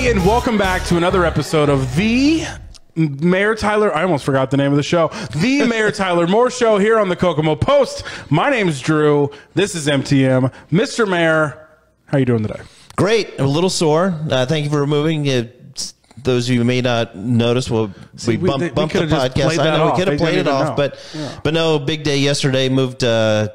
everybody, and welcome back to another episode of the Mayor Tyler. I almost forgot the name of the show. The Mayor Tyler Moore Show here on the Kokomo Post. My name's Drew. This is MTM. Mr. Mayor, how you doing today? Great. A little sore. Thank you for removing. Those of you who may not notice, we bumped the podcast. I know we could have played it off, but no, big day yesterday. Moved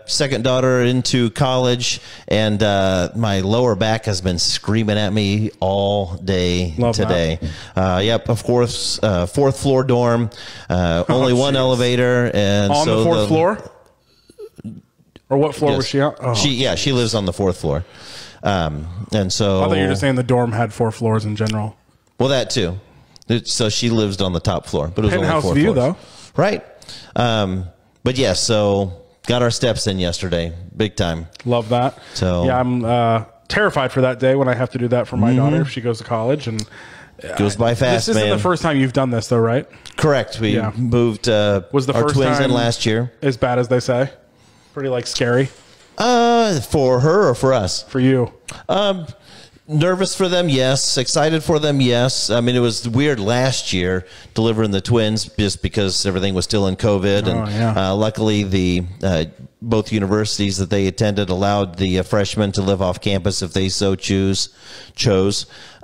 second daughter into college, and my lower back has been screaming at me all day today. Yep, of course, fourth floor dorm, only one elevator, and on the fourth floor. Or what floor was she on? Oh. She lives on the fourth floor, and so I thought you were just saying the dorm had 4 floors in general. Well, that too. So she lives on the top floor, but it was penthouse only 4 view, floors. though. Right. But yeah, so got our steps in yesterday, big time. Love that. So yeah, I'm terrified for that day when I have to do that for my daughter if she goes to college. And goes by fast. This isn't the first time you've done this, though, right? Correct. We moved. Was the our first twins in last year? As bad as they say? Pretty scary. For her or for us? For you. Nervous for them, yes. Excited for them, yes. I mean, it was weird last year delivering the twins just because everything was still in COVID. Luckily, the both universities that they attended allowed the freshmen to live off campus if they so chose.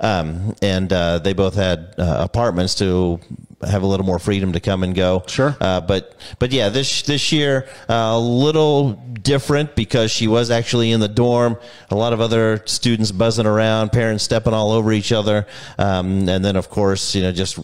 And they both had apartments to have a little more freedom to come and go. Sure. But yeah, this year a little different because she was actually in the dorm. A lot of other students buzzing around, parents stepping all over each other, and then of course, just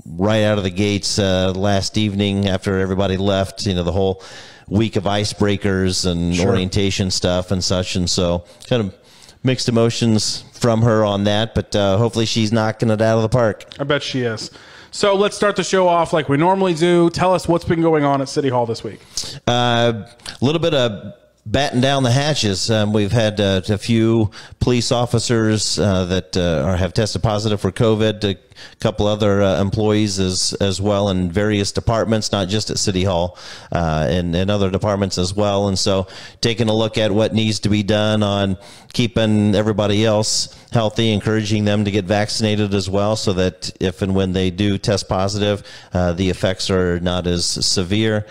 right out of the gates last evening after everybody left, the whole week of icebreakers and orientation stuff and such, and so kind of mixed emotions from her on that, but hopefully she's knocking it out of the park. I bet she is. So let's start the show off like we normally do. Tell us what's been going on at City Hall this week. A little bit of batten down the hatches. We've had a few police officers that have tested positive for COVID, a couple other employees as well in various departments, not just at City Hall, and other departments as well. And so taking a look at what needs to be done on keeping everybody else healthy, encouraging them to get vaccinated as well, so that if and when they do test positive, the effects are not as severe.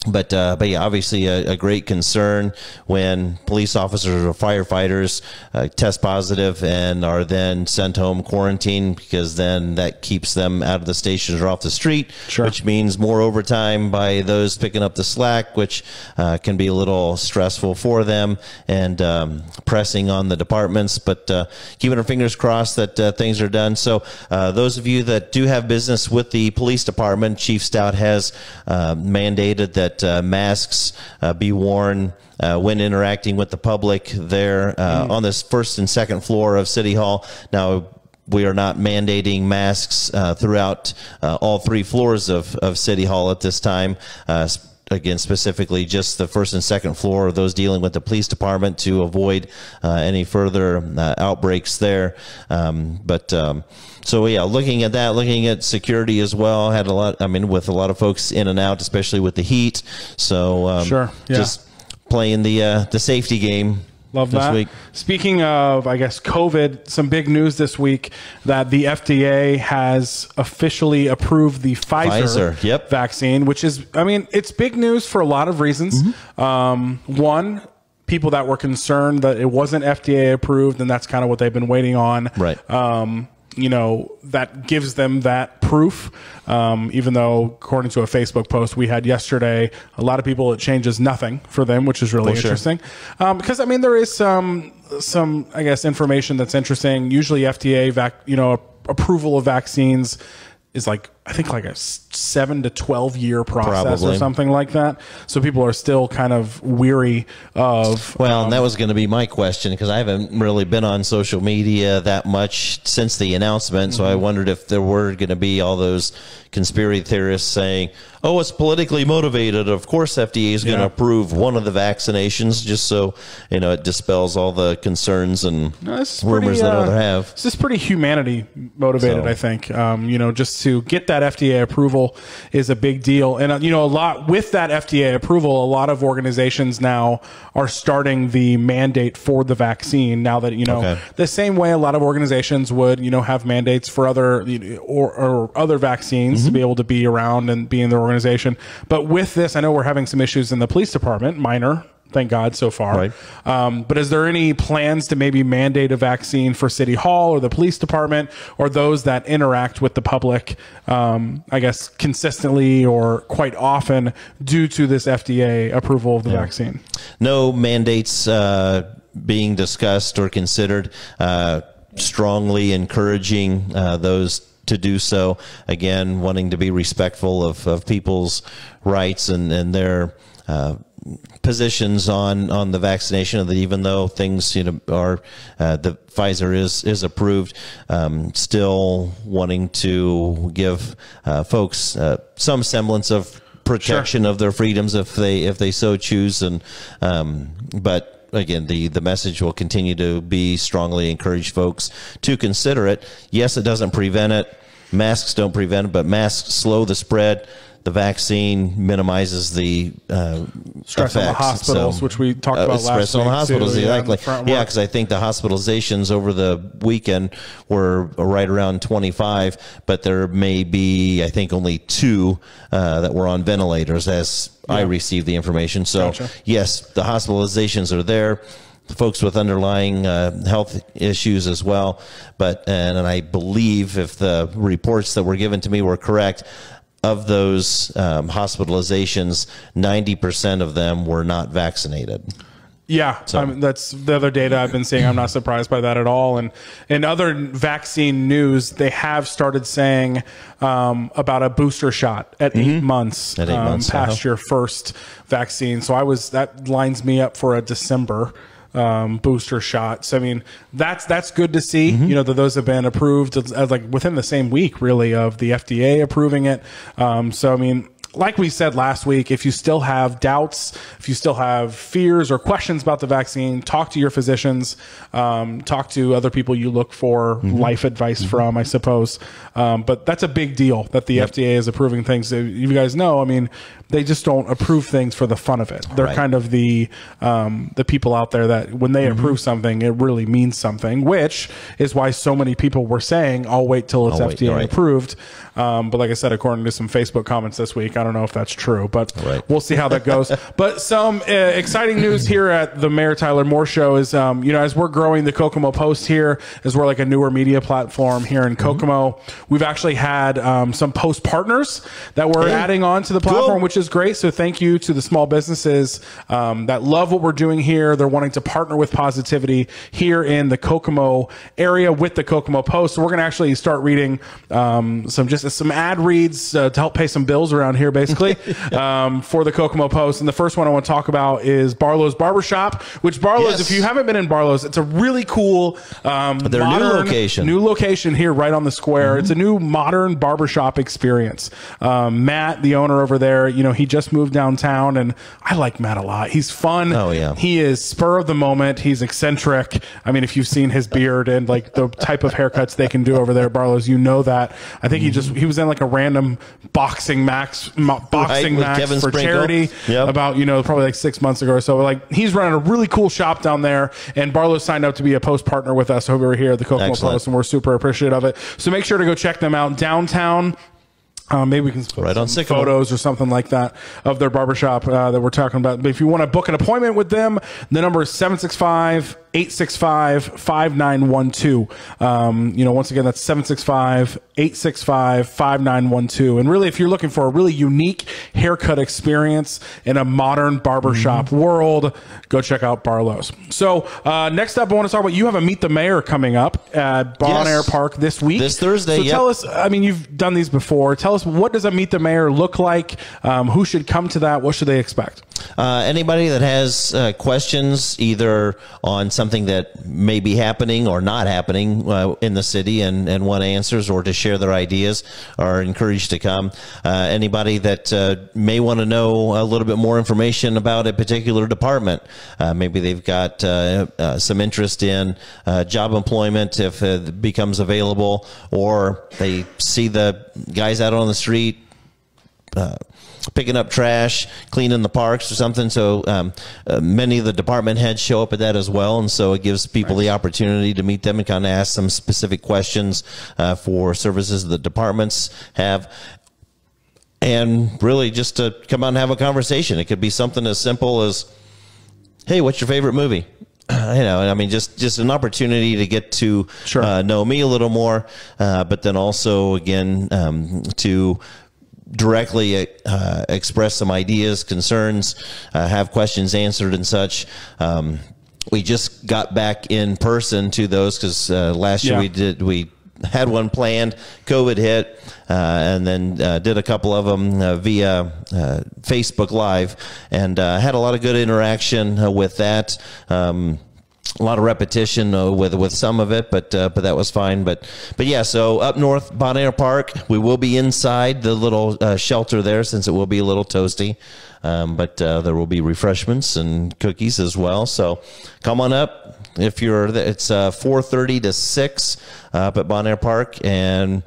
But yeah, obviously a great concern when police officers or firefighters test positive and are then sent home quarantined, because then that keeps them out of the stations or off the street, which means more overtime by those picking up the slack, which can be a little stressful for them and pressing on the departments. But keeping our fingers crossed that things are done. So those of you that do have business with the police department, Chief Stout has mandated that masks be worn when interacting with the public there on this first and second floor of City Hall. Now, we are not mandating masks throughout all 3 floors of City Hall at this time. Again, specifically just the first and second floor, those dealing with the police department, to avoid any further outbreaks there. So yeah, looking at that, looking at security as well, had a lot, with a lot of folks in and out, especially with the heat. So just playing the safety game. Love that. Week. Speaking of, I guess, COVID, some big news this week that the FDA has officially approved the Pfizer vaccine, which is, it's big news for a lot of reasons. One, people that were concerned that it wasn't FDA approved, and that's kind of what they've been waiting on. Right. That gives them that proof, even though, according to a Facebook post we had yesterday, a lot of people, it changes nothing for them, which is really interesting. Because, there is some, I guess, information that's interesting. Usually FDA, approval of vaccines is I think a 7 to 12 year process or something like that. So people are still kind of weary of. Well, and that was going to be my question, because I haven't really been on social media that much since the announcement. So I wondered if there were going to be all those conspiracy theorists saying, oh, it's politically motivated. Of course, FDA is going to approve one of the vaccinations, just so, it dispels all the concerns and rumors that others have. This is pretty humanity motivated, I think, just to get that FDA approval is a big deal. And, a lot with that FDA approval, a lot of organizations now are starting the mandate for the vaccine now that, the same way a lot of organizations would, have mandates for other, or other vaccines to be able to be around and be in their organization. But with this, I know we're having some issues in the police department, minor, thank God so far. Right. But is there any plans to maybe mandate a vaccine for City Hall or the police department or those that interact with the public, I guess, consistently or quite often due to this FDA approval of the vaccine? No mandates being discussed or considered. Strongly encouraging those to do so. Again, wanting to be respectful of people's rights and their positions on the vaccination, that even though things are the Pfizer is approved, still wanting to give folks some semblance of protection of their freedoms if they so choose. And but again, the message will continue to be strongly encourage folks to consider it. Yes, it doesn't prevent it. Masks don't prevent it, but masks slow the spread. The vaccine minimizes the stress on the hospitals, which we talked about last week. Stress on the hospitals, exactly. Yeah, because I think the hospitalizations over the weekend were right around 25, but there may be, I think, only 2 that were on ventilators as I received the information. So, yes, the hospitalizations are there. Folks with underlying health issues as well. But and I believe if the reports that were given to me were correct, of those hospitalizations, 90% of them were not vaccinated. Yeah, so. That's the other data I've been seeing. I'm not surprised by that at all. And in other vaccine news, they have started saying about a booster shot at 8 months, past your first vaccine. So that lines me up for a December booster shot. So I mean, that's good to see, that those have been approved as like within the same week really of the FDA approving it. So I mean, like we said last week, if you still have doubts, if you still have fears or questions about the vaccine, talk to your physicians, talk to other people you look for life advice from, I suppose. But that's a big deal that the FDA is approving things. You guys know, I mean, they just don't approve things for the fun of it. They're kind of the people out there that when they approve something, it really means something, which is why so many people were saying, I'll wait till it's FDA approved. But like I said, according to some Facebook comments this week, I don't know if that's true, but we'll see how that goes. But some exciting news here at the Mayor Tyler Moore Show is, as we're growing the Kokomo Post here, as we're like a newer media platform here in Kokomo, we've actually had some Post partners that we're adding on to the platform, which is great. So thank you to the small businesses that love what we're doing here. They're wanting to partner with positivity here in the Kokomo area with the Kokomo Post. So we're going to actually start reading some ad reads to help pay some bills around here, basically, for the Kokomo Post. And the first one I want to talk about is Barlow's Barbershop, which Barlow's, if you haven't been in Barlow's, it's a really cool their new location here right on the square. It's a new modern barbershop experience. Matt, the owner over there, he just moved downtown, and I like Matt a lot. He's fun. Oh, yeah. He is spur of the moment. He's eccentric. I mean, if you've seen his beard and like the type of haircuts they can do over there at Barlow's, that. I think he was in like a random boxing match for charity about, probably like 6 months ago or so. Like, he's running a really cool shop down there, and Barlow signed up to be a Post partner with us over here at the Kokomo Post, and we're super appreciative of it. So make sure to go check them out downtown. Maybe we can put some photos or something like that of their barbershop that we're talking about. But if you want to book an appointment with them, the number is 765-865-5912. Once again, that's 765-865-5912. And really, if you're looking for a really unique haircut experience in a modern barbershop world, go check out Barlow's. So next up, I want to talk about, you have a Meet the Mayor coming up at Bon Air Park this week. This Thursday, So tell us, I mean, you've done these before. Tell us, what does a Meet the Mayor look like? Who should come to that? What should they expect? Anybody that has questions either on something something that may be happening or not happening in the city and want answers or to share their ideas are encouraged to come. Anybody that may want to know a little bit more information about a particular department, maybe they've got some interest in job employment if it becomes available, or they see the guys out on the street picking up trash, cleaning the parks or something. So many of the department heads show up at that as well. And so it gives people the opportunity to meet them and kind of ask some specific questions for services the departments have. And really just to come out and have a conversation. It could be something as simple as, hey, what's your favorite movie? I mean, just an opportunity to get to know me a little more, but then also, again, to directly express some ideas, concerns, have questions answered and such. We just got back in person to those because last year we had one planned, COVID hit, and then did a couple of them via Facebook Live, and had a lot of good interaction with that. A lot of repetition with some of it, but that was fine. But yeah, so up north, Bon Air Park, we will be inside the little shelter there since it will be a little toasty. But there will be refreshments and cookies as well. So come on up if you're there. It's 4:30 to 6 up at Bon Air Park, and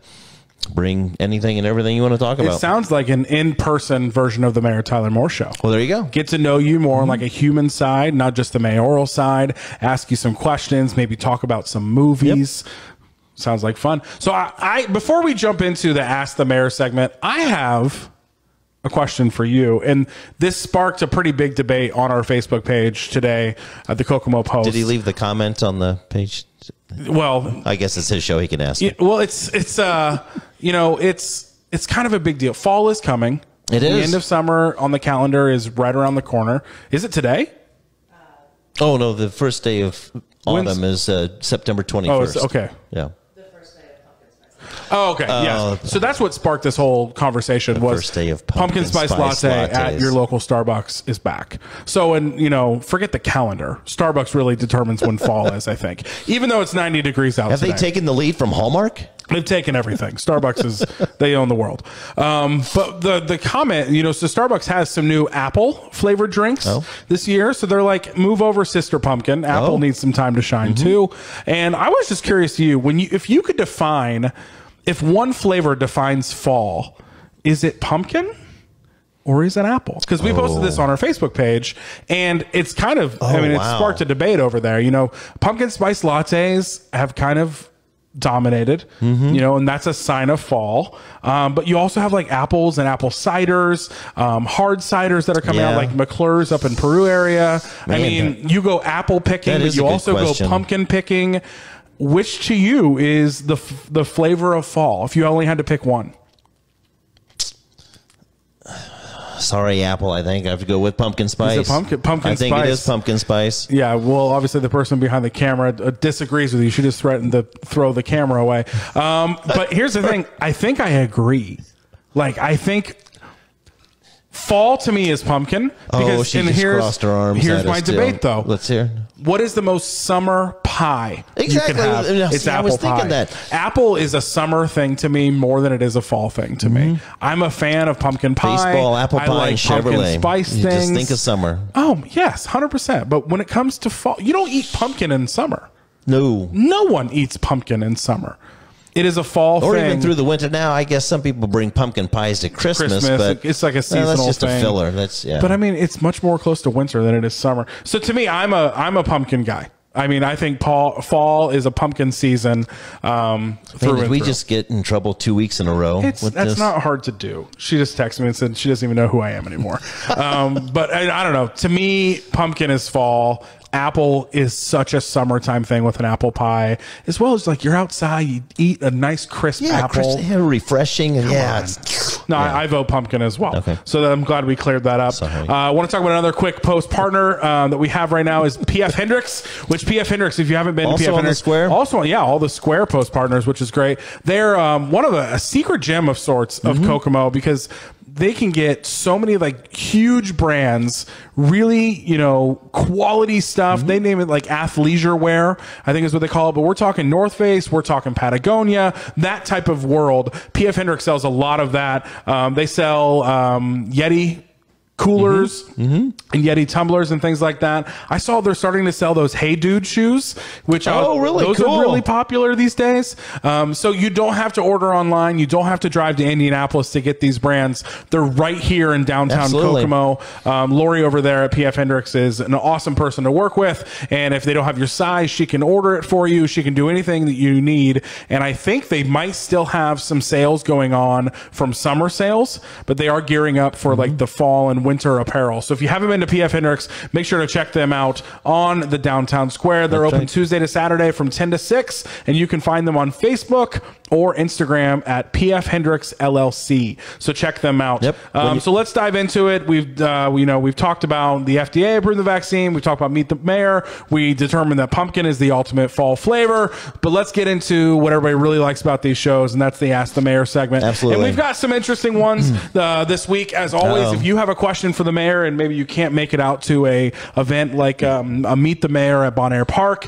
bring anything and everything you want to talk about. It sounds like an in-person version of the Mayor Tyler Moore Show. Well, there you go. Get to know you more on like a human side, not just the mayoral side. Ask you some questions, maybe talk about some movies. Yep. Sounds like fun. So I before we jump into the Ask the Mayor segment, I have a question for you. And this sparked a pretty big debate on our Facebook page today at the Kokomo Post. Did he leave the comment on the page? Well, I guess it's his show. He can ask. Yeah, well, it's kind of a big deal. Fall is coming. It is. The end of summer on the calendar is right around the corner. Is it today? Oh, no. The first day of autumn is September 21st. Oh, okay. Yeah. Oh, okay. Yeah. So that's what sparked this whole conversation. Was first day of pumpkin spice latte at your local Starbucks is back. So, and forget the calendar. Starbucks really determines when fall is, I think. Even though it's 90 degrees out today. Have they taken the lead from Hallmark? They've taken everything. Starbucks they own the world. But the comment, so Starbucks has some new apple flavored drinks this year. So they're like, move over, Sister Pumpkin. Apple needs some time to shine too. And I was just curious to you, if you could define, if one flavor defines fall, is it pumpkin or is it apple? Because we posted this on our Facebook page, and it's kind of, it sparked a debate over there. Pumpkin spice lattes have kind of dominated, and that's a sign of fall. But you also have like apples and apple ciders, hard ciders that are coming out, like McClure's up in Peru area. Man, you go apple picking, but you also go pumpkin picking. Which to you is the flavor of fall, if you only had to pick one? Sorry, apple. I think I have to go with pumpkin spice. Is it pumpkin spice? I think it is pumpkin spice. Yeah. Well, obviously the person behind the camera disagrees with you. She just threatened to throw the camera away. But here's the thing. I think I agree. I think fall to me is pumpkin. Because, she just crossed her arms. Here's my debate, though. Let's hear. What is the most summer pie you can have? It's apple pie. That. Apple is a summer thing to me more than it is a fall thing to me. I'm a fan of pumpkin pie. Baseball, apple pie, like and Chevrolet. Pumpkin spice things. Just think of summer. Oh, yes, 100%. But when it comes to fall, you don't eat pumpkin in summer. No. No one eats pumpkin in summer. It is a fall thing. Or even through the winter. Now, I guess some people bring pumpkin pies to Christmas, but it's like a seasonal thing. That's just a filler. But it's much more close to winter than it is summer. So to me, I'm a pumpkin guy. I think fall is a pumpkin season. Did we just get in trouble 2 weeks in a row? That's not hard to do. She just texted me and said she doesn't even know who I am anymore. But I don't know. To me, pumpkin is fall. Apple is such a summertime thing with an apple pie, as well as you're outside, you eat a nice crisp apple. Refreshing. I vote pumpkin as well. Okay. So I'm glad we cleared that up. I want to talk about another quick post partner that we have right now is PF Hendricks, which PF Hendricks, if you haven't been to PF Hendricks, Square? Also, all the Square post partners, which is great. They're one of a secret gem of sorts of Kokomo, because they can get so many like huge brands, really, you know, quality stuff. They name it like athleisure wear, I think is what they call it. But we're talking North Face, we're talking Patagonia, that type of world. PF Hendricks sells a lot of that. They sell Yeti coolers and Yeti tumblers and things like that. I saw they're starting to sell those Hey Dude shoes, which really those cool. are really popular these days. So you don't have to order online. You don't have to drive to Indianapolis to get these brands. They're right here in downtown Kokomo. Lori over there at PF Hendricks is an awesome person to work with. And if they don't have your size, she can order it for you. She can do anything that you need. And I think they might still have some sales going on from summer sales, but they are gearing up for like the fall and winter apparel. So if you haven't been to PF Hendricks, make sure to check them out on the downtown square. They're open Tuesday to Saturday from 10 to 6, and you can find them on Facebook or Instagram at PF Hendricks LLC. So check them out. So let's dive into it. We've talked about the FDA approved the vaccine. We talked about Meet the Mayor. We determined that pumpkin is the ultimate fall flavor. But let's get into what everybody really likes about these shows, and that's the Ask the Mayor segment. Absolutely. And we've got some interesting ones this week. As always, if you have a question for the mayor and maybe you can't make it out to a event like a Meet the Mayor at Bon Air Park,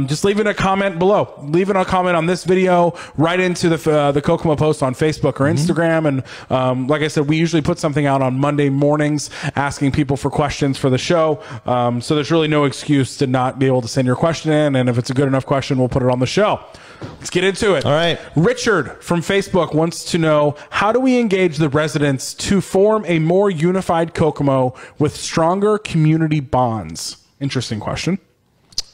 just leave in a comment below. Leave in a comment on this video right into the Kokomo post on Facebook or Instagram. And like I said, we usually put something out on Monday mornings asking people for questions for the show. So there's really no excuse to not be able to send your question in. And if it's a good enough question, we'll put it on the show. Let's get into it. All right. Richard from Facebook wants to know, how do we engage the residents to form a more unified Kokomo with stronger community bonds? Interesting question.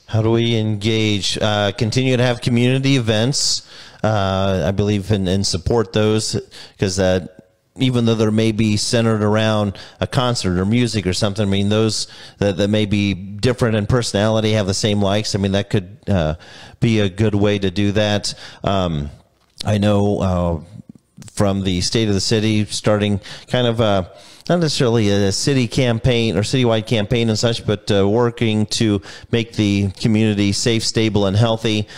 How do we engage? Continue to have community events, I believe, and support those, because even though there may be centered around a concert or music or something, I mean, those that may be different in personality, have the same likes. I mean, that could be a good way to do that. I know from the state of the city, starting kind of not necessarily a city campaign or citywide campaign and such, but working to make the community safe, stable, and healthy.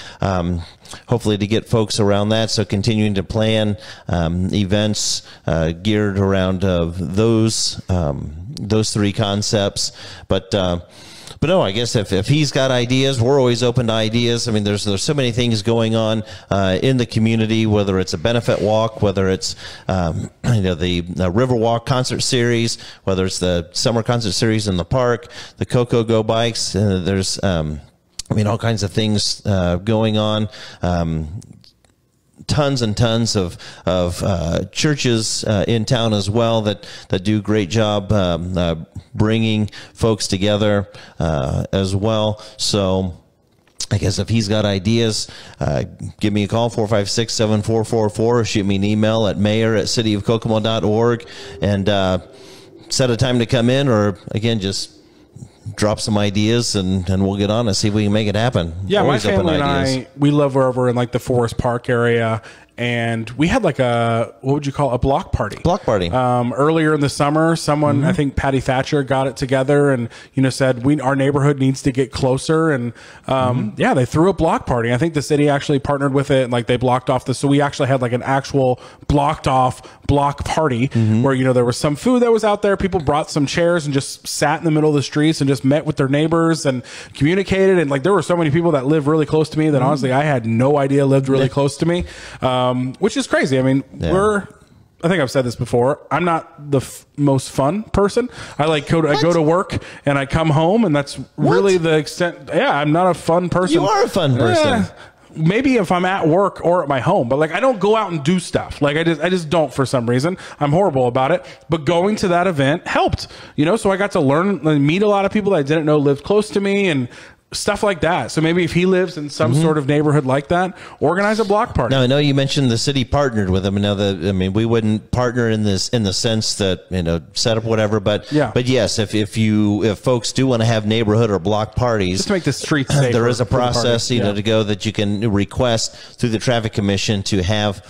Hopefully to get folks around that. So continuing to plan events geared around those three concepts. But no, I guess if he's got ideas, we're always open to ideas. I mean, there's so many things going on in the community, whether it's a benefit walk, whether it's the River Walk concert series, whether it's the summer concert series in the park, the Coco Go bikes. There's all kinds of things going on. Tons and tons of churches in town as well that do a great job bringing folks together as well. So I guess if he's got ideas, give me a call, 456-7444, or shoot me an email at mayor@cityofkokomo.org, and set a time to come in, or again, just drop some ideas and we'll get on and see if we can make it happen. Yeah, my family and we live over in like the Forest Park area, and we had like what would you call a block party? Block party. Earlier in the summer, someone, I think Patty Thatcher, got it together and, said our neighborhood needs to get closer. And, yeah, they threw a block party. I think the city actually partnered with it. Like, they blocked off so we actually had like an actual blocked off block party where, there was some food that was out there. People brought some chairs and just sat in the middle of the streets and just met with their neighbors and communicated. And like, there were so many people that live really close to me that honestly, I had no idea lived really close to me. Which is crazy. I mean, I think I've said this before. I'm not the most fun person. I go to work and I come home, and that's really the extent. Yeah, I'm not a fun person. You are a fun person. Maybe if I'm at work or at my home, but like, I don't go out and do stuff. Like, I just don't for some reason. I'm horrible about it. But going to that event helped, so I got to meet a lot of people that I didn't know lived close to me and stuff like that. So maybe if he lives in some sort of neighborhood like that, organize a block party. Now, I know you mentioned the city partnered with them. We wouldn't partner in the sense that, set up whatever, but yes, if folks do want to have neighborhood or block parties, just to make the streets safer, there is a process, to go that you can request through the traffic commission to have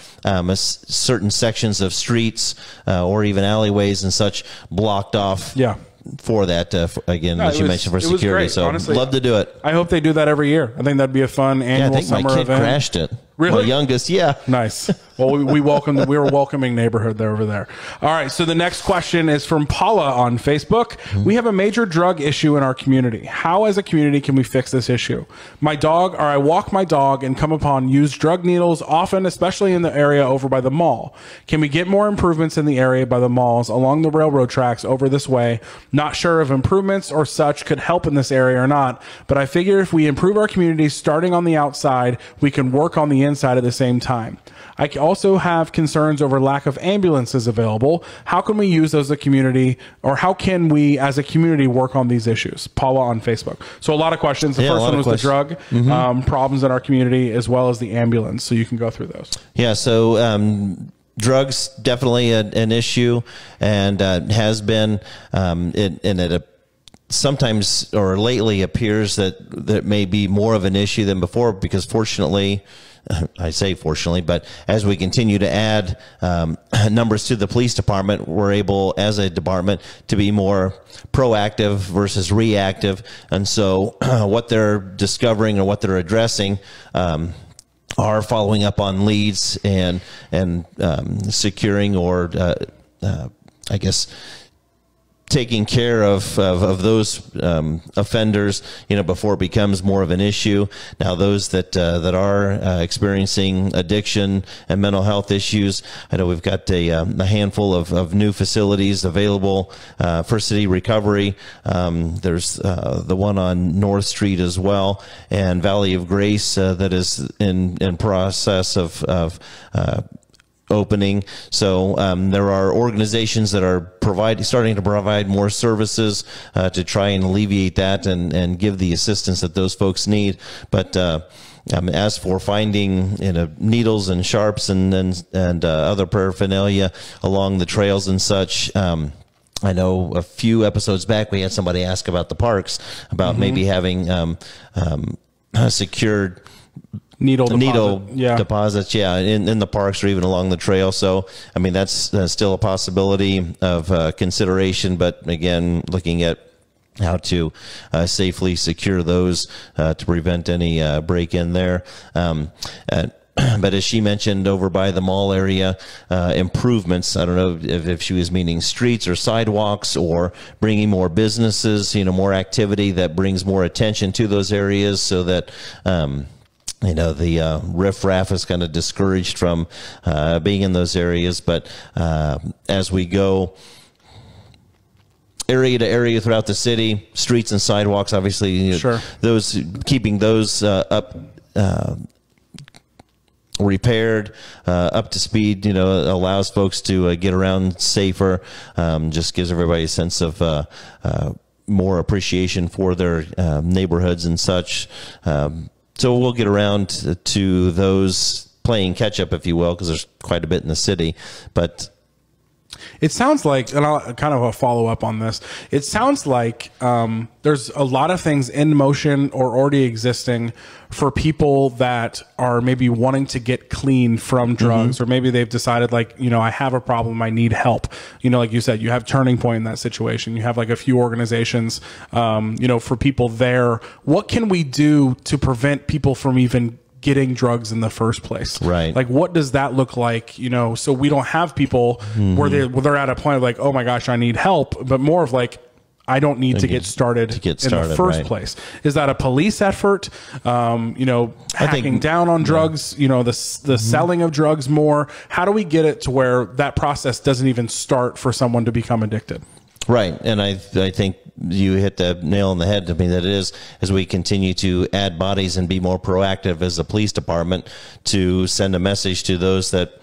certain sections of streets or even alleyways and such blocked off. Yeah. For that, again, as you mentioned, for security. Great, so honestly, love to do it. I hope they do that every year. I think that'd be a fun annual summer event. I think my kid crashed it. Really? My youngest, yeah. Nice. Well, we were a welcoming neighborhood there over there. All right. So the next question is from Paula on Facebook. We have a major drug issue in our community. How, as a community, can we fix this issue? I walk my dog and come upon used drug needles often, especially in the area over by the mall. Can we get more improvements in the area by the malls along the railroad tracks over this way? Not sure if improvements or such could help in this area or not, but I figure if we improve our community starting on the outside, we can work on the inside at the same time. I also have concerns over lack of ambulances available. How can we use those as a community, or how can we as a community work on these issues? Paula on Facebook. So a lot of questions. The first one was the drug problems in our community, as well as the ambulance. So you can go through those. Yeah. So drugs definitely an issue, and has been, sometimes or lately appears that it may be more of an issue than before, because fortunately, I say fortunately, but as we continue to add numbers to the police department, we're able as a department to be more proactive versus reactive. And so what they're discovering or what they're addressing are following up on leads and securing or I guess taking care of those offenders, before it becomes more of an issue. Now, those that are experiencing addiction and mental health issues, I know we've got a handful of new facilities available for city recovery. There's the one on North Street as well, and Valley of Grace that is in process of opening. So there are organizations that are starting to provide more services to try and alleviate that and give the assistance that those folks need. But as for finding needles and sharps and other paraphernalia along the trails and such, I know a few episodes back we had somebody ask about the parks, about maybe having secured needle deposits, in the parks or even along the trail. So, I mean, that's still a possibility of consideration, but again, looking at how to safely secure those to prevent any break-in there. But as she mentioned, over by the mall area, improvements, I don't know if she was meaning streets or sidewalks or bringing more businesses, more activity that brings more attention to those areas, so that the riffraff is kind of discouraged from being in those areas. But as we go area to area throughout the city, streets and sidewalks, obviously, those keeping those up, repaired, up to speed, allows folks to get around safer. Just gives everybody a sense of more appreciation for their neighborhoods and such. So we'll get around to those, playing catch up, if you will, because there's quite a bit in the city. But it sounds like, and I'll kind of a follow up on this, it sounds like there's a lot of things in motion or already existing for people that are maybe wanting to get clean from drugs, or maybe they've decided, like, I have a problem, I need help. Like you said, you have Turning Point in that situation. You have like a few organizations, for people there. What can we do to prevent people from even getting drugs in the first place? Right. Like, what does that look like, so we don't have people where they're at a point of like, oh my gosh, I need help, but more of like, I don't need to get started in the first place. Is that a police effort? Hacking down on drugs, the selling of drugs more? How do we get it to where that process doesn't even start for someone to become addicted? Right. And I think you hit the nail on the head. I mean, that it is, as we continue to add bodies and be more proactive as a police department, to send a message to those that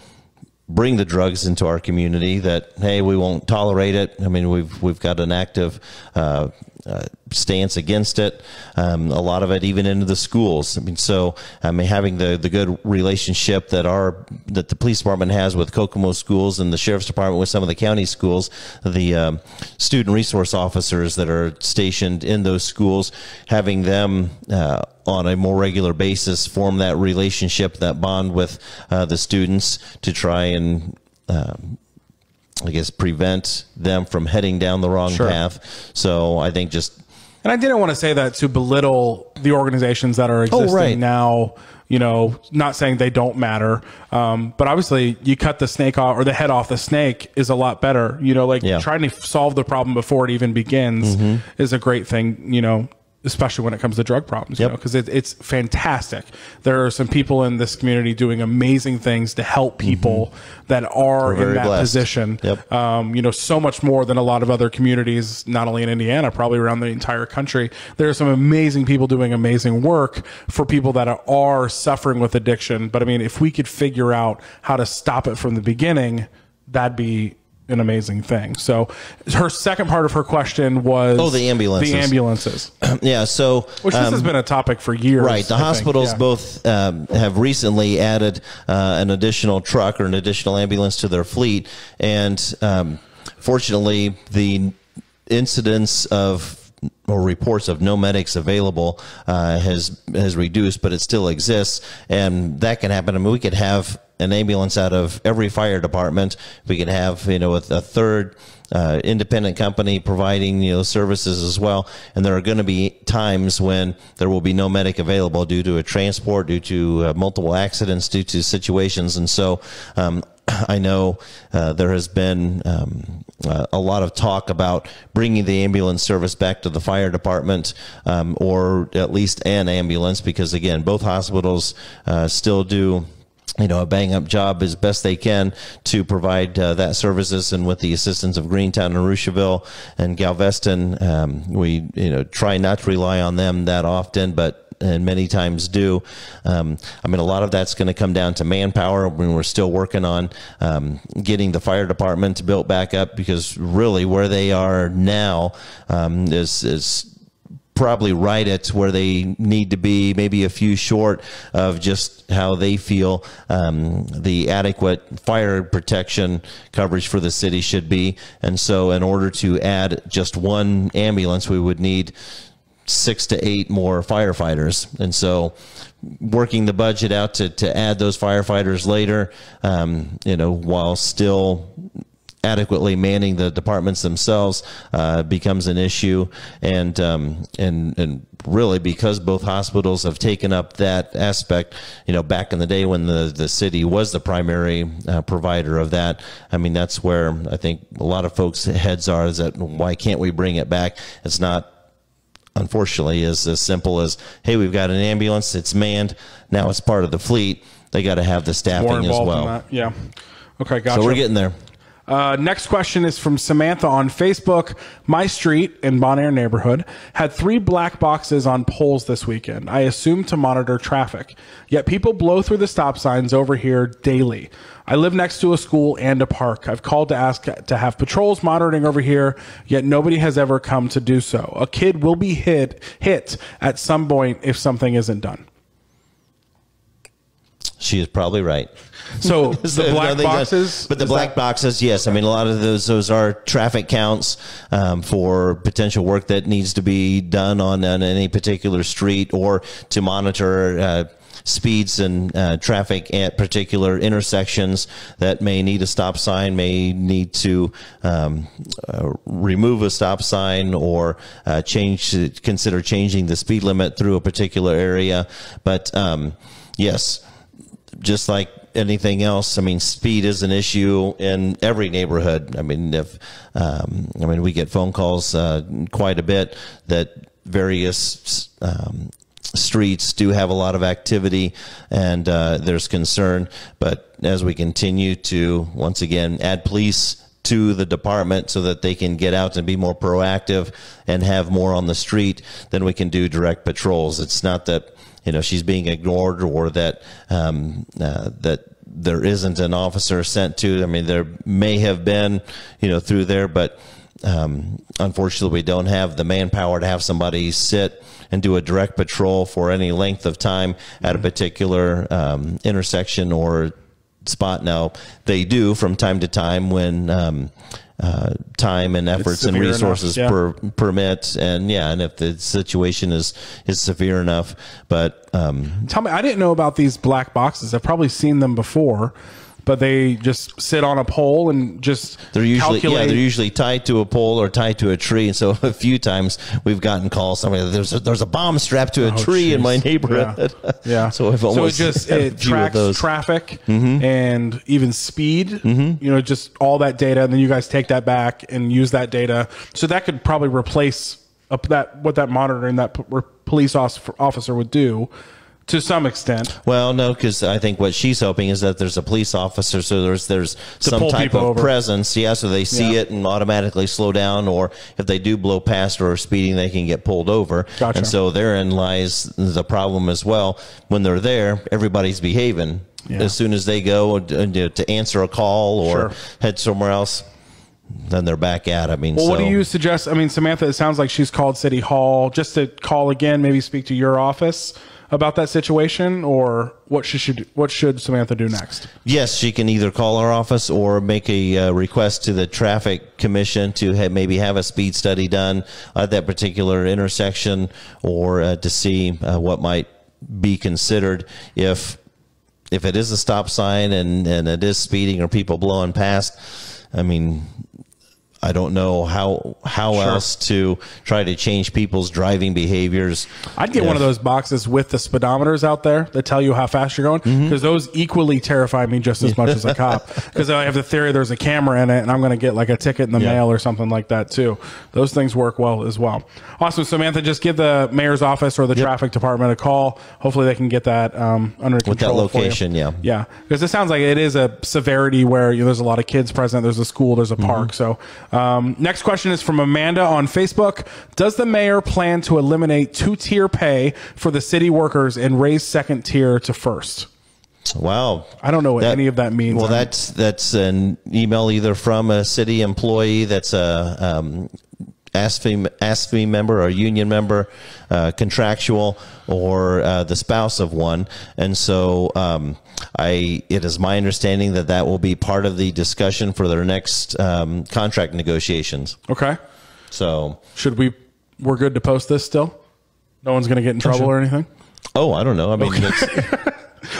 bring the drugs into our community that, hey, we won't tolerate it. I mean, we've got an active stance against it. A lot of it even into the schools. I mean, so having the good relationship that the police department has with Kokomo schools and the sheriff's department with some of the county schools, the student resource officers that are stationed in those schools, having them on a more regular basis form that relationship, that bond with the students, to try and prevent them from heading down the wrong path. So I think and I didn't want to say that to belittle the organizations that are existing now you know, not saying they don't matter, but obviously you cut the snake off, or the head off the snake is a lot better. You know, like trying to solve the problem before it even begins is a great thing, you know, especially when it comes to drug problems, you know, because it's fantastic. There are some people in this community doing amazing things to help people that are in that position. You know, so much more than a lot of other communities, not only in Indiana, probably around the entire country. There are some amazing people doing amazing work for people that are suffering with addiction. But I mean, if we could figure out how to stop it from the beginning, that'd be an amazing thing. So her second part of her question was the ambulances. Yeah, so which this has been a topic for years, right? The hospitals both have recently added an additional truck or an additional ambulance to their fleet, and fortunately the incidence of or reports of no medics available has reduced, but it still exists, and that can happen. I mean, we could have an ambulance out of every fire department. We could have, you know, a third independent company providing, you know, services as well. And there are going to be times when there will be no medic available due to a transport, due to multiple accidents, due to situations. And so I know there has been a lot of talk about bringing the ambulance service back to the fire department, or at least an ambulance, because again, both hospitals still do, you know, a bang-up job as best they can to provide that services. And with the assistance of Greentown and Rushville and Galveston, we, you know, try not to rely on them that often, but and many times do. I mean, a lot of that's going to come down to manpower. When we're still working on getting the fire department built back up, because really where they are now is probably right at where they need to be, maybe a few short of just how they feel the adequate fire protection coverage for the city should be. And so in order to add just one ambulance, we would need 6 to 8 more firefighters. And so working the budget out to add those firefighters later, you know, while still adequately manning the departments themselves becomes an issue. And really, because both hospitals have taken up that aspect, you know, back in the day when the city was the primary provider of that, I mean, that's where I think a lot of folks' heads are, is that why can't we bring it back? It's not, unfortunately, as simple as, hey, we've got an ambulance, it's manned, now it's part of the fleet. They got to have the staffing as well. Yeah. Okay, gotcha. So we're getting there. Next question is from Samantha on Facebook. My street in Bon Air neighborhood had 3 black boxes on poles this weekend. I assume to monitor traffic. Yet people blow through the stop signs over here daily. I live next to a school and a park. I've called to ask to have patrols monitoring over here, yet nobody has ever come to do so. A kid will be hit at some point if something isn't done. She is probably right. So the black boxes, but the black boxes, yes. I mean, a lot of those are traffic counts for potential work that needs to be done on any particular street, or to monitor speeds and traffic at particular intersections that may need a stop sign, may need to remove a stop sign, or consider changing the speed limit through a particular area. But yes, just like anything else, I mean, speed is an issue in every neighborhood. I mean, we get phone calls quite a bit that various streets do have a lot of activity, and there's concern. But as we continue to, once again, add police to the department so that they can get out and be more proactive and have more on the street, then we can do direct patrols. It's not that, you know, she's being ignored, or that that there isn't an officer sent to. I mean, there may have been, you know, through there, but unfortunately, we don't have the manpower to have somebody sit and do a direct patrol for any length of time at a particular intersection or spot. Now, they do from time to time when time and efforts and resources permit, and if the situation is severe enough. But tell me, I didn't know about these black boxes. I've probably seen them before, but they just sit on a pole and just they're usually calculate. they're usually tied to a pole or tied to a tree. And so a few times we've gotten calls. Somebody, there's a bomb strapped to a tree in my neighborhood. Yeah. So it tracks traffic and even speed. You know, just all that data, and then you guys take that back and use that data. So that could probably replace what that monitoring that police officer would do to some extent. Well, no, because I think what she's hoping is that there's a police officer, so there's some type of presence, so they see it and automatically slow down, or if they do blow past or are speeding, they can get pulled over. Gotcha. And so therein lies the problem as well. When they're there, everybody's behaving. As soon as they go to answer a call or head somewhere else, then they're back at it. I mean, well, what do you suggest? I mean, Samantha, it sounds like she's called City Hall. Just to call again, maybe speak to your office about that situation, or what should Samantha do next? Yes, she can either call our office or make a request to the Traffic Commission to maybe have a speed study done at that particular intersection, or to see what might be considered if it is a stop sign and it is speeding or people blowing past. I mean, I don't know how else to try to change people's driving behaviors. I'd get one of those boxes with the speedometers out there that tell you how fast you're going, because those equally terrify me just as much as a cop, because I have the theory there's a camera in it and I'm going to get like a ticket in the mail or something like that too. Those things work well as well. Awesome. Samantha, just give the mayor's office or the traffic department a call. Hopefully they can get that under control. With that location, yeah, because it sounds like it is a severity where there's a lot of kids present. There's a school, there's a park. So next question is from Amanda on Facebook. Does the mayor plan to eliminate 2-tier pay for the city workers and raise second tier to first? Wow. I don't know what any of that means. Well, that's an email either from a city employee that's a ASFE member or union member, contractual, or the spouse of one. And so it is my understanding that will be part of the discussion for their next contract negotiations. Okay. So we're good to post this still? No one's going to get in trouble or anything? Oh, I don't know. I mean,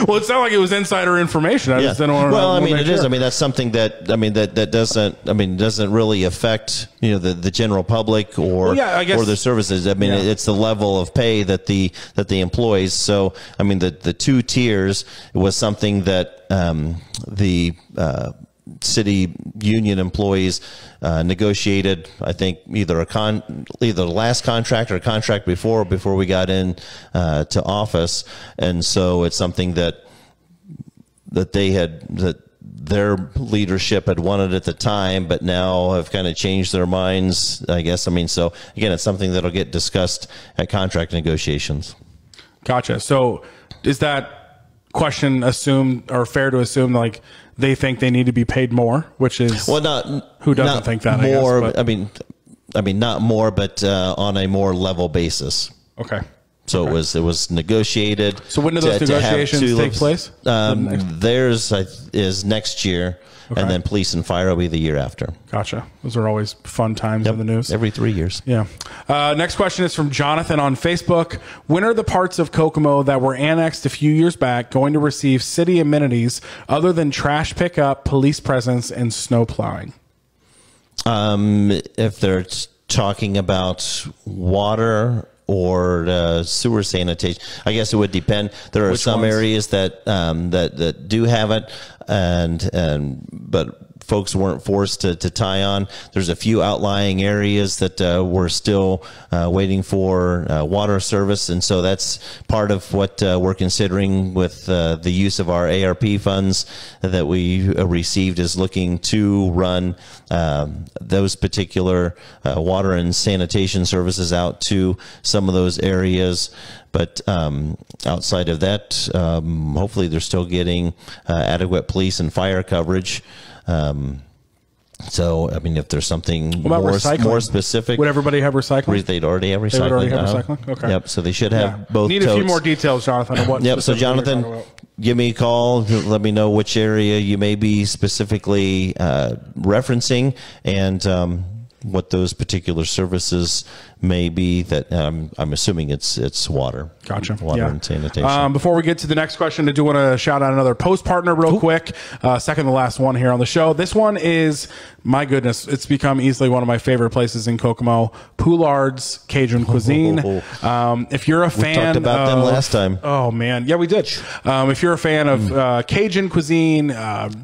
well, it's not like it was insider information. I just didn't want to. Well, I mean, it is. I mean, that's something that doesn't really affect the general public or the services. I mean, it's the level of pay that the employees. So, I mean, the 2 tiers was something that the city union employees negotiated. I think either the last contract or a contract before we got in to office, and so it's something that their leadership had wanted at the time, but now have kind of changed their minds, I guess. I mean, so again, it's something that'll get discussed at contract negotiations. Gotcha. So is that question assumed, or fair to assume, like they think they need to be paid more, which is who doesn't think that more? I guess, I mean, not more, but on a more level basis. Okay. So it was negotiated. So when do those negotiations take place? Theirs is next year, and then police and fire will be the year after. Gotcha. Those are always fun times in the news. Every 3 years. Yeah. Next question is from Jonathan on Facebook. When are the parts of Kokomo that were annexed a few years back going to receive city amenities other than trash pickup, police presence, and snow plowing? If they're talking about water or sewer sanitation, I guess it would depend. There are some areas that do have it, but folks weren't forced to tie on. There's a few outlying areas that we're still waiting for water service, and so that's part of what we're considering with the use of our ARP funds that we received, is looking to run those particular water and sanitation services out to some of those areas. But outside of that, hopefully they're still getting adequate police and fire coverage. So, I mean, if there's something more specific. Would everybody have recycling? They'd already have recycling. They would already have recycling? Okay. Yep, so they should have both Need a few more details, Jonathan, on what so Jonathan, give me a call. Let me know which area you may be specifically referencing, and what those particular services maybe that I'm assuming it's water. Gotcha. Water and sanitation. Before we get to the next question, I do want to shout out another post partner real quick. Second to last one here on the show. This one is, my goodness, it's become easily one of my favorite places in Kokomo. Poulard's Cajun Cuisine. If you're a fan, we talked about them last time. Oh man, yeah, we did. If you're a fan of Cajun cuisine,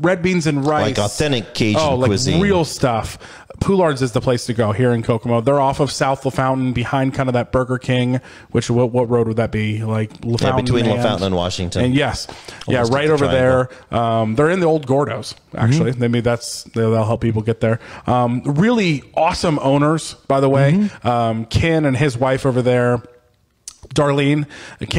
red beans and rice, like authentic Cajun cuisine, real stuff, Poulard's is the place to go here in Kokomo. They're off of South LaFountain, behind kind of that Burger King. Which what road would that be? Like LaFountain, between LaFountain and Washington. And yes, almost right over there. They're in the old Gordo's. Actually, maybe they'll help people get there. Really awesome owners, by the way. Ken and his wife over there. Ken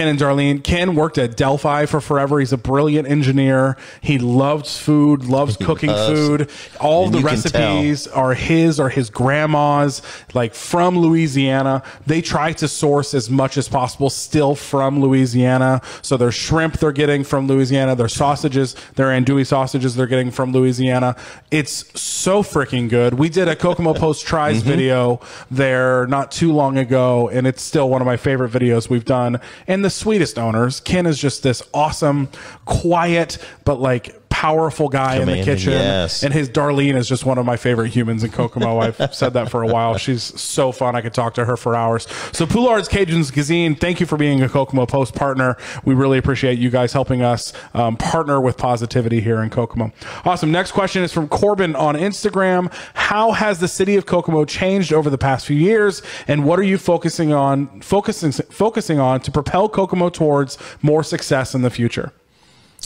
and Darlene. Ken worked at Delphi for forever. He's a brilliant engineer. He loves food, loves cooking food. All the recipes are his grandma's, like from Louisiana. They try to source as much as possible still from Louisiana. So their shrimp they're getting from Louisiana. Their sausages, their andouille sausages they're getting from Louisiana. It's so freaking good. We did a Kokomo Post Tries video there not too long ago, and it's still one of my favorite videos we've done. And the sweetest owners. Ken is just this awesome, quiet, but like powerful guy in the kitchen. Yes. And his Darlene is just one of my favorite humans in Kokomo. I've said that for a while. She's so fun. I could talk to her for hours. So Poulard's Cajun Cuisine, thank you for being a Kokomo Post partner. We really appreciate you guys helping us partner with positivity here in Kokomo. Awesome. Next question is from Corbin on Instagram. How has the city of Kokomo changed over the past few years, and what are you focusing on to propel Kokomo towards more success in the future?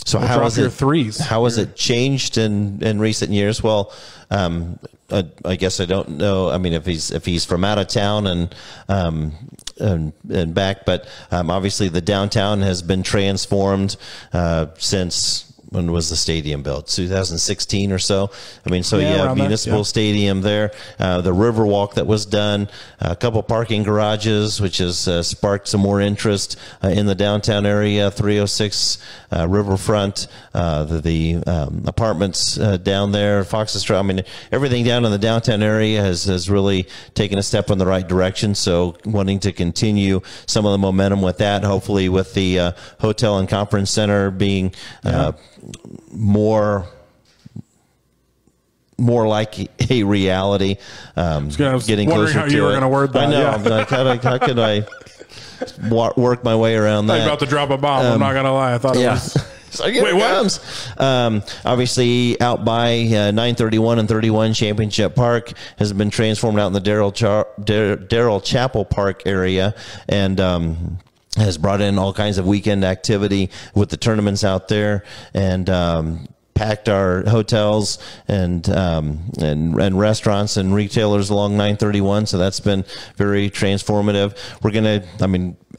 So how has it changed in recent years? Well, I guess I don't know. I mean, if he's from out of town and back, but obviously the downtown has been transformed since. When was the stadium built? 2016 or so. I mean, so yeah, municipal stadium there. The Riverwalk that was done, a couple parking garages, which has sparked some more interest in the downtown area. 306 Riverfront, the apartments down there, Fox's Trail. I mean, everything down in the downtown area has really taken a step in the right direction. So wanting to continue some of the momentum with that, hopefully with the hotel and conference center being more like a reality. Getting closer how you were going to word that. I know. I'm like, how could I work my way around that? I'm about to drop a bomb. I'm not going to lie. I thought it was. So wait, what? Obviously, out by 931 and 31 Championship Park has been transformed out in the Darrell Chapel Park area, and has brought in all kinds of weekend activity with the tournaments out there, and packed our hotels and restaurants and retailers along 931. So that's been very transformative. We're gonna,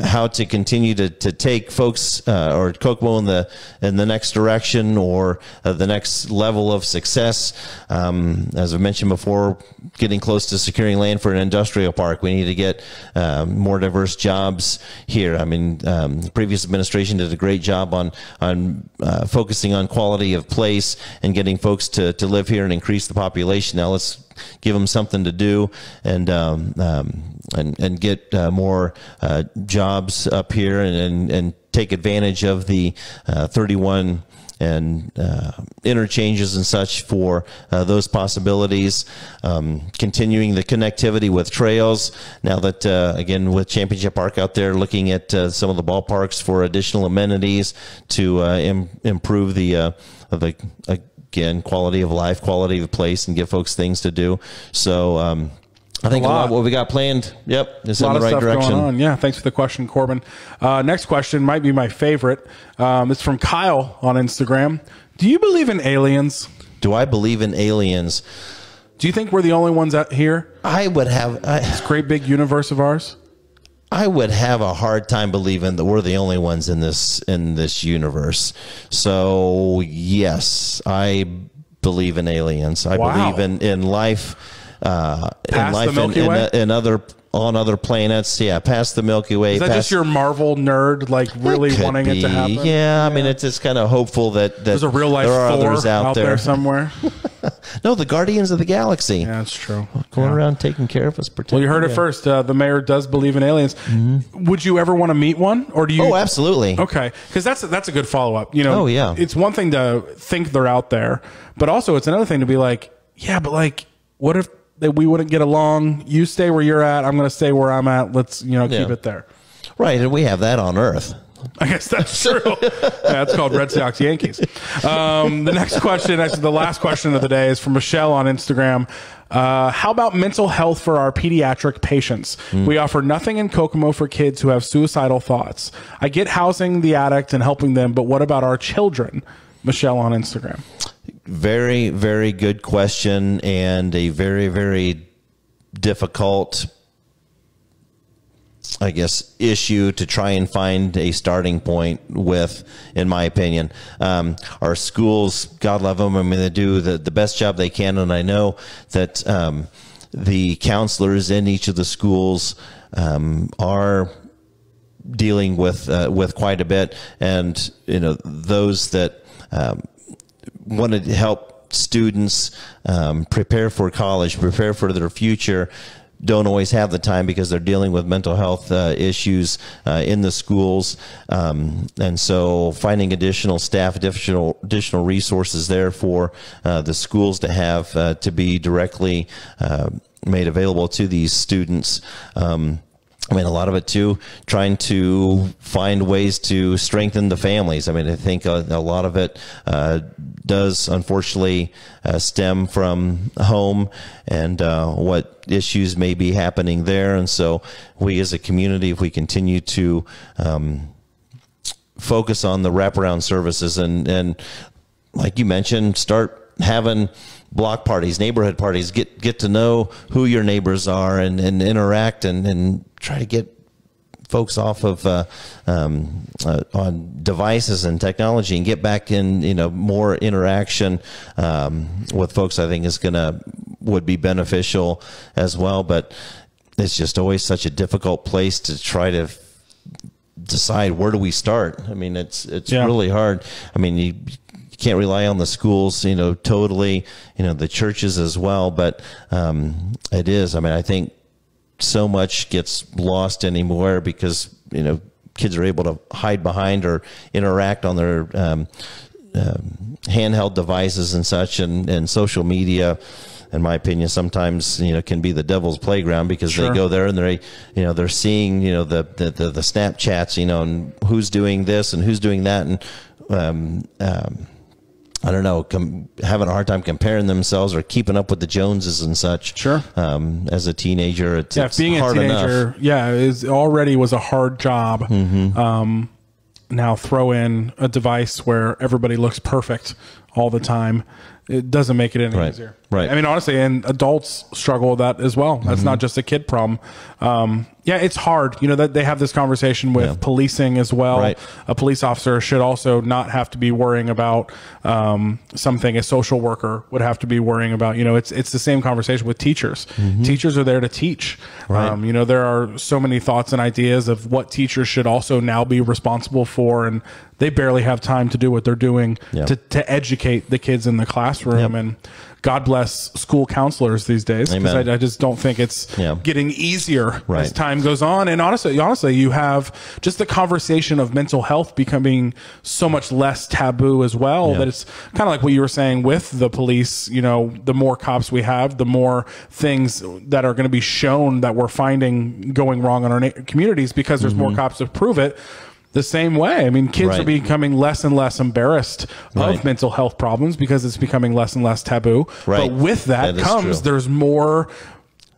how to continue to take folks or Kokomo in the next direction or the next level of success. As I mentioned before, getting close to securing land for an industrial park. We need to get more diverse jobs here. The previous administration did a great job on focusing on quality of place and getting folks to live here and increase the population. Now let's give them something to do and get more jobs up here and take advantage of the 31 and interchanges and such for those possibilities. Continuing the connectivity with trails. Now that, again, with Championship Park out there, looking at some of the ballparks for additional amenities to improve the again, quality of life, quality of the place, and give folks things to do. So I think a lot of what we got planned, is in the right direction. Going on. Yeah, thanks for the question, Corbin. Next question might be my favorite. It's from Kyle on Instagram. Do you believe in aliens? Do I believe in aliens? Do you think we're the only ones out here? I would have this great big universe of ours. I would have a hard time believing that we're the only ones in this universe. So yes, I believe in aliens. I believe in life. In life in other planets, past the Milky Way. Is that just your Marvel nerd, like really wanting it to happen? Yeah, it's just kind of hopeful that there's a real life there are Thor others out there somewhere. No, the Guardians of the Galaxy. Yeah, that's true. Going around taking care of us. Well, you heard it first. The mayor does believe in aliens. Would you ever want to meet one, or do you? Oh, absolutely. Okay, because that's a good follow up. You know, oh yeah, it's one thing to think they're out there, but also it's another thing to be like, yeah, but like, what if we wouldn't get along? You stay where you're at. I'm going to stay where I'm at. Let's keep it there. Right, and we have that on Earth. I guess that's true. That's called Red Sox Yankees. The next question, actually the last question of the day, is from Michelle on Instagram. How about mental health for our pediatric patients? We offer nothing in Kokomo for kids who have suicidal thoughts. I get housing the addict and helping them, but what about our children? Michelle on Instagram. Very, very good question, and a very, very difficult, I guess, issue to try and find a starting point with, in my opinion. Our schools, God love them, I mean, they do the best job they can, and I know that the counselors in each of the schools are dealing with quite a bit, and those that want to help students prepare for college, prepare for their future, don't always have the time because they're dealing with mental health issues in the schools, and so finding additional staff, additional resources there for the schools to have to be directly made available to these students. I mean, a lot of it too, trying to find ways to strengthen the families. I mean, I think a lot of it does unfortunately stem from home and what issues may be happening there. And so we as a community, if we continue to focus on the wraparound services and like you mentioned, start having block parties, neighborhood parties, get to know who your neighbors are and interact and try to get folks off of on devices and technology and get back in more interaction with folks. I think would be beneficial as well, but it's just always such a difficult place to try to decide where do we start. I mean, it's really hard. I mean, you can't rely on the schools, totally, the churches as well, but it is. I mean, I think so much gets lost anymore because, kids are able to hide behind or interact on their handheld devices and such, and social media, in my opinion, sometimes can be the devil's playground because they go there and they're seeing the Snapchats, and who's doing this and who's doing that, and I don't know, having a hard time comparing themselves or keeping up with the Joneses and such. Sure. As a teenager, it's being hard a teenager, enough. Already was a hard job. Now throw in a device where everybody looks perfect all the time. It doesn't make it any easier. Right. I mean, honestly, and adults struggle with that as well. That's not just a kid problem. It's hard. That they have this conversation with policing as well. Right. A police officer should also not have to be worrying about something a social worker would have to be worrying about. It's the same conversation with teachers. Teachers are there to teach. Right. There are so many thoughts and ideas of what teachers should also now be responsible for, and they barely have time to do what they're doing to educate the kids in the classroom. And God bless school counselors these days, because I just don't think it's getting easier as time goes on. And honestly, you have just the conversation of mental health becoming so much less taboo as well, that it's kind of like what you were saying with the police. The more cops we have, the more things that are going to be shown that we're finding going wrong in our communities because there's more cops to prove it. The same way. I mean, kids are becoming less and less embarrassed of mental health problems because it's becoming less and less taboo. But with that comes, there's more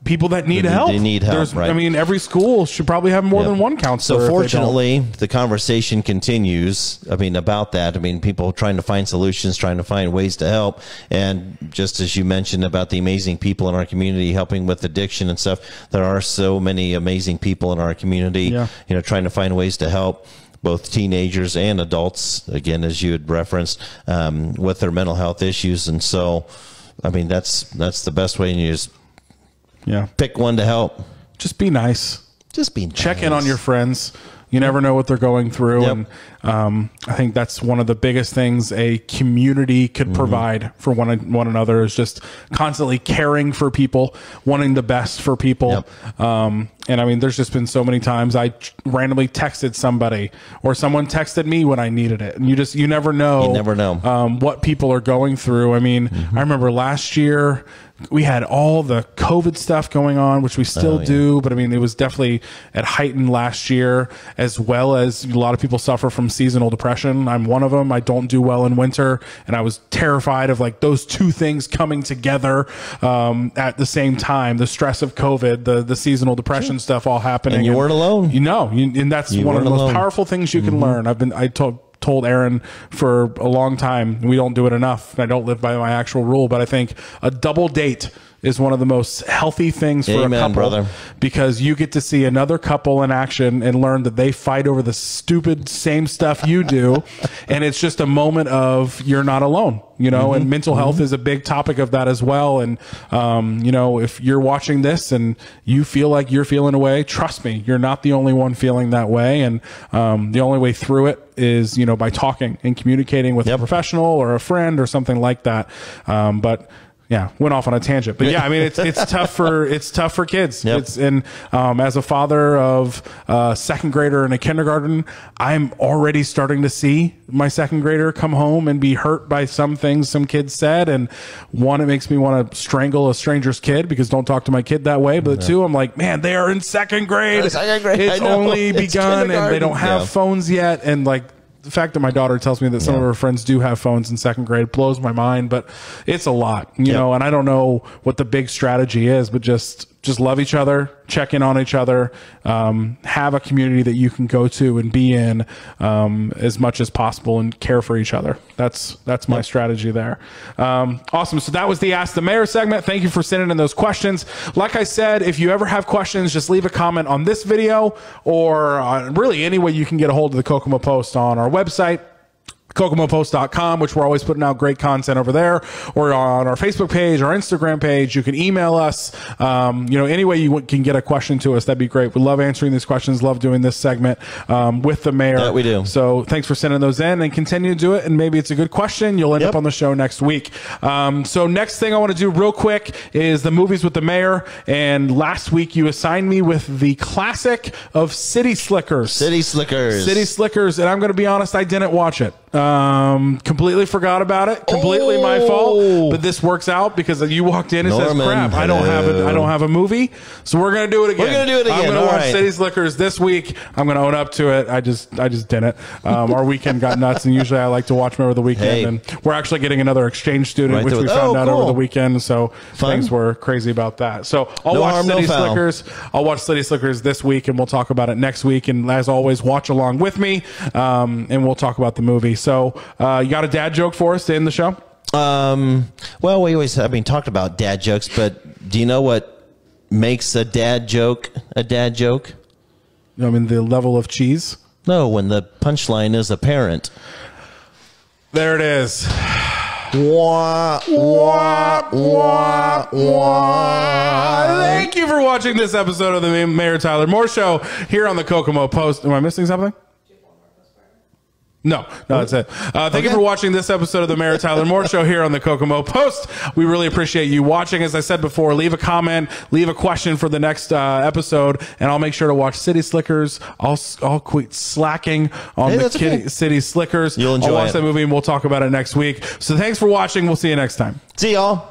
people that need help. They need help, I mean, every school should probably have more than one counselor. So fortunately, the conversation continues, about that. People trying to find solutions, trying to find ways to help. And just as you mentioned about the amazing people in our community helping with addiction and stuff, there are so many amazing people in our community, trying to find ways to help both teenagers and adults, again, as you had referenced, with their mental health issues. And so, that's the best way. And you just pick one to help. Just be nice. Just be nice. Check in on your friends. You never know what they're going through. And I think that's one of the biggest things a community could provide for one another, is just constantly caring for people, wanting the best for people. And I mean, there's just been so many times I randomly texted somebody, or someone texted me when I needed it. And you never know. You never know what people are going through. I mean, I remember last year we had all the COVID stuff going on, which we still do, but I mean, it was definitely at heightened last year, as well as a lot of people suffer from seasonal depression. I'm one of them. I don't do well in winter, and I was terrified of like those two things coming together at the same time: the stress of COVID, the seasonal depression stuff all happening. And you weren't alone. And that's one of the most powerful things you can learn. I told Aaron for a long time, we don't do it enough. I don't live by my actual rule, but I think a double date is one of the most healthy things for a couple, brother, because you get to see another couple in action and learn that they fight over the stupid same stuff you do. And it's just a moment of, you're not alone, and mental health is a big topic of that as well. And, if you're watching this and you feel like you're feeling away, trust me, you're not the only one feeling that way. And, the only way through it is, by talking and communicating with a professional or a friend or something like that. But yeah, went off on a tangent, but yeah, I mean, it's tough for kids. And as a father of a second grader and a kindergarten, I'm already starting to see my second grader come home and be hurt by some things some kids said. And one, it makes me want to strangle a stranger's kid, because don't talk to my kid that way. But two, I'm like, man, they are in second grade. It's only begun, and they don't have phones yet. And like, the fact that my daughter tells me that some of her friends do have phones in second grade blows my mind, but it's a lot, you know, and I don't know what the big strategy is, but just love each other, check in on each other, have a community that you can go to and be in as much as possible, and care for each other. That's my strategy there. Awesome. So that was the Ask the Mayor segment. Thank you for sending in those questions. Like I said, if you ever have questions, just leave a comment on this video, or really any way you can get a hold of the Kokomo Post on our website, kokomopost.com, which we're always putting out great content over there, or on our Facebook page, our Instagram page. You can email us, any way you can get a question to us, that'd be great. We love answering these questions, love doing this segment with the mayor. That we do. So thanks for sending those in, and continue to do it, and maybe it's a good question. You'll end up on the show next week. So next thing I want to do real quick is the movies with the mayor. And last week you assigned me with the classic of City Slickers. City Slickers. And I'm going to be honest, I didn't watch it. Completely forgot about it. Completely my fault. But this works out because you walked in and says, "Crap, I don't have a movie." So we're gonna do it again. I'm gonna watch City Slickers this week. I'm gonna own up to it. I just didn't. Our weekend got nuts, and usually I like to watch them over the weekend. And we're actually getting another exchange student, which we found out over the weekend. So things were crazy about that. So I'll watch City Slickers. I'll watch City Slickers this week, and we'll talk about it next week. And as always, watch along with me, and we'll talk about the movie. So you got a dad joke for us to end the show? Well, we always, talked about dad jokes, but do you know what makes a dad joke a dad joke? I mean, the level of cheese? No, when the punchline is apparent. There it is. Wah, wah, wah, wah. Thank you for watching this episode of the Mayor Tyler Moore Show here on the Kokomo Post. Am I missing something? No, that's it. Thank you for watching this episode of the Mayor Tyler Moore Show here on the Kokomo Post. We really appreciate you watching. As I said before, leave a comment, leave a question for the next episode, and I'll make sure to watch City Slickers. I'll quit slacking on City Slickers. You'll enjoy I'll watch that movie, and we'll talk about it next week. So thanks for watching. We'll see you next time. See y'all.